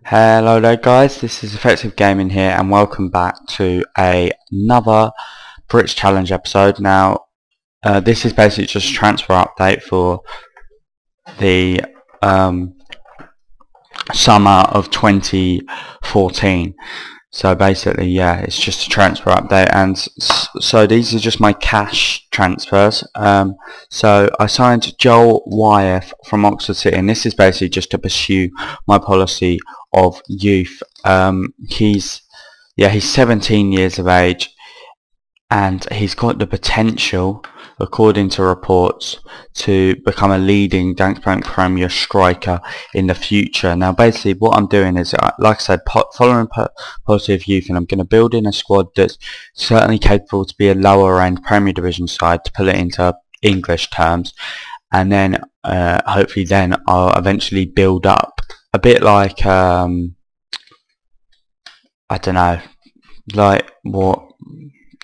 Hello there guys, this is Effective Gaming here and welcome back to another Brits Challenge episode. Now this is basically just a transfer update for the summer of 2014. So basically, yeah, it's just a transfer update, and so these are just my cash transfers. So I signed Joel Wyeth from Oxford City, and this is basically just to pursue my policy of youth. He's 17 years of age, and he's got the potential, according to reports, to become a leading Dansk Bank Premier striker in the future. Now basically what I'm doing is, like I said, following policy of youth, and I'm going to build in a squad that's certainly capable to be a lower end Premier Division side, to put it into English terms, and then hopefully then I'll eventually build up a bit like I don't know, like what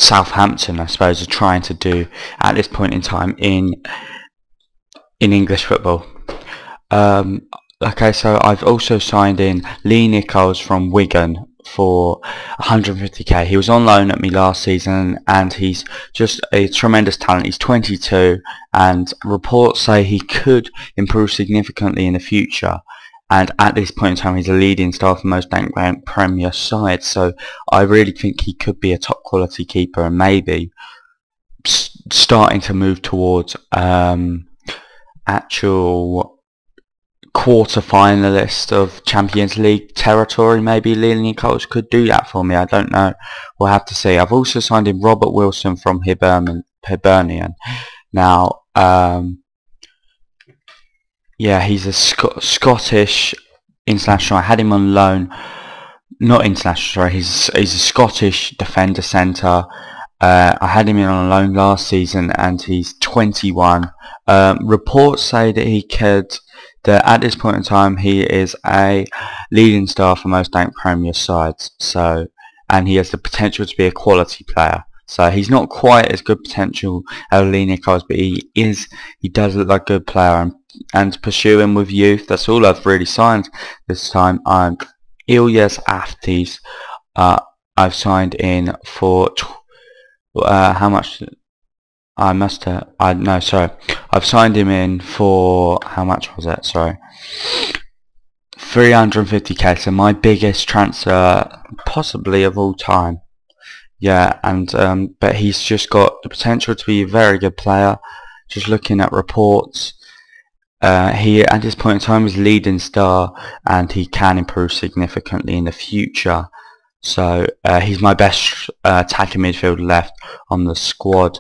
Southampton, I suppose, are trying to do at this point in time in English football. Okay, so I've also signed in Lee Nichols from Wigan for 150k. He was on loan at me last season, and he's just a tremendous talent. He's 22, and reports say he could improve significantly in the future. And at this point in time, he's a leading star for most Dansk Bank Premier sides. So I really think he could be a top quality keeper, and maybe starting to move towards actual quarter finalist of Champions League territory. Maybe Linfield FC could do that for me. I don't know. We'll have to see. I've also signed in Robert Wilson from Hibernian. Now, yeah, he's a Scottish international. I had him on loan, not international, sorry. He's a Scottish defender centre. I had him in on loan last season, and he's 21. Reports say that at this point in time he is a leading star for most Dansk Premier sides. So, and he has the potential to be a quality player. So he's not quite as good potential as Lee Nichols, but he does look like a good player, and to pursue him with youth. That's all I've really signed this time. Ilyas Aftis, I've signed in for how much? I've signed him in for, how much was it? Sorry, 350k. So my biggest transfer possibly of all time. Yeah, and but he's just got the potential to be a very good player. Just looking at reports, he at this point in time is leading star, and he can improve significantly in the future. So he's my best attacking midfield left on the squad.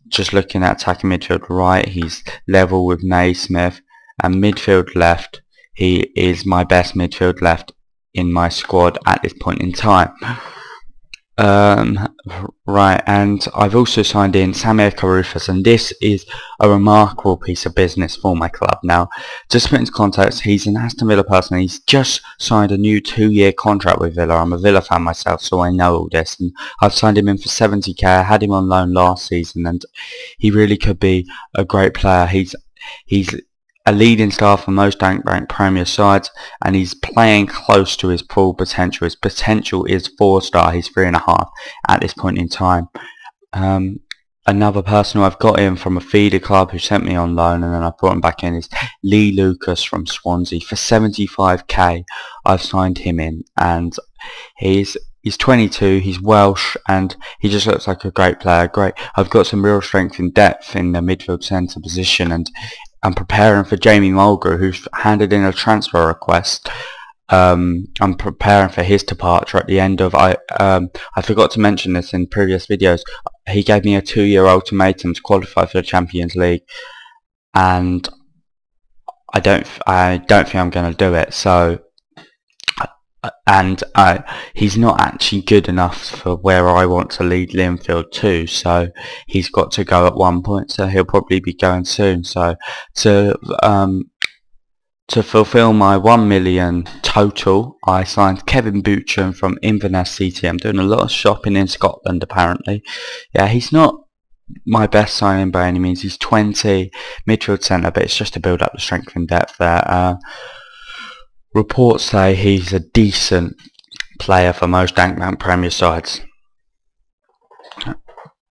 Just looking at attacking midfield right, he's level with Naismith, and midfield left, he is my best midfield left in my squad at this point in time. Right, and I've also signed in Samir Karufas, and this is a remarkable piece of business for my club. Now, just to put into context, he's an Aston Villa person. He's just signed a new 2-year contract with Villa. I'm a Villa fan myself, so I know all this, and I've signed him in for 70k. I had him on loan last season, and he really could be a great player. He's a leading star for most Dansk Bank Premier sides, and he's playing close to his full potential. His potential is 4-star. He's 3.5 at this point in time. Another person who I've got in from a feeder club who sent me on loan, and then I brought him back in, is Lee Lucas from Swansea for 75k. I've signed him in, and he's 22, he's Welsh, and he just looks like a great player. I've got some real strength and depth in the midfield centre position, and I'm preparing for Jamie Mulgrew, who's handed in a transfer request. I'm preparing for his departure at the end of, I forgot to mention this in previous videos, he gave me a 2-year ultimatum to qualify for the Champions League, and I don't think I'm going to do it. So, and he's not actually good enough for where I want to lead Linfield to, so he's got to go at one point, so he'll probably be going soon. So to fulfill my 1 million total, I signed Kevin Buchan from Inverness City. I'm doing a lot of shopping in Scotland apparently. Yeah, he's not my best signing by any means. He's 20, midfield centre, but it's just to build up the strength and depth there. reports say he's a decent player for most Dankbank Premier sides,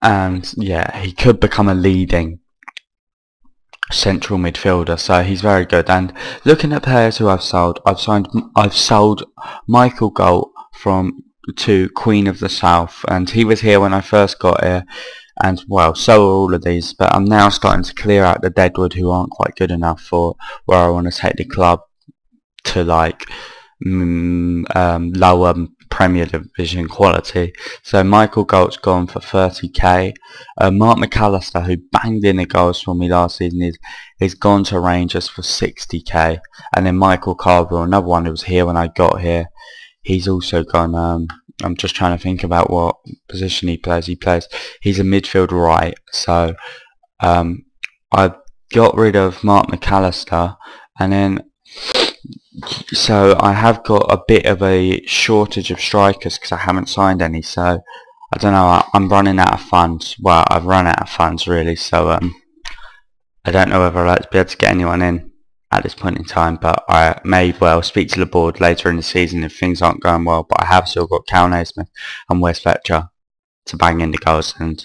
and yeah, he could become a leading central midfielder, so he's very good. And looking at players who I've sold Michael Galt to Queen of the South, and he was here when I first got here, and well, so are all of these, but I'm now starting to clear out the deadwood who aren't quite good enough for where I want to take the club to, like lower Premier Division quality. So Michael Galt's gone for 30k. Mark McAllister, who banged in the goals for me last season, is gone to Rangers for 60k. And then Michael Carville, another one who was here when I got here, he's also gone. I'm just trying to think about what position he plays. He's a midfield right. So I got rid of Mark McAllister, and then so I have got a bit of a shortage of strikers because I haven't signed any. So I don't know, I'm running out of funds. Well, I've run out of funds really, so I don't know whether I'll like to be able to get anyone in at this point in time, but I may well speak to the board later in the season if things aren't going well. But I have still got Cal Naismith and Wes Fletcher to bang in the goals, and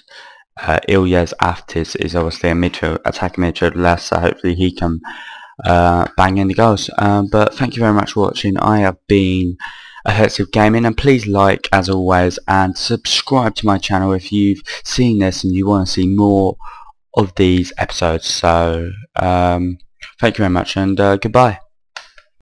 Ilyes Aftis is obviously a attacking midfield less, so hopefully he can bang in the goals. But thank you very much for watching. I have been a Hertzig Gaming, and please like as always and subscribe to my channel if you've seen this and you want to see more of these episodes. So thank you very much, and goodbye.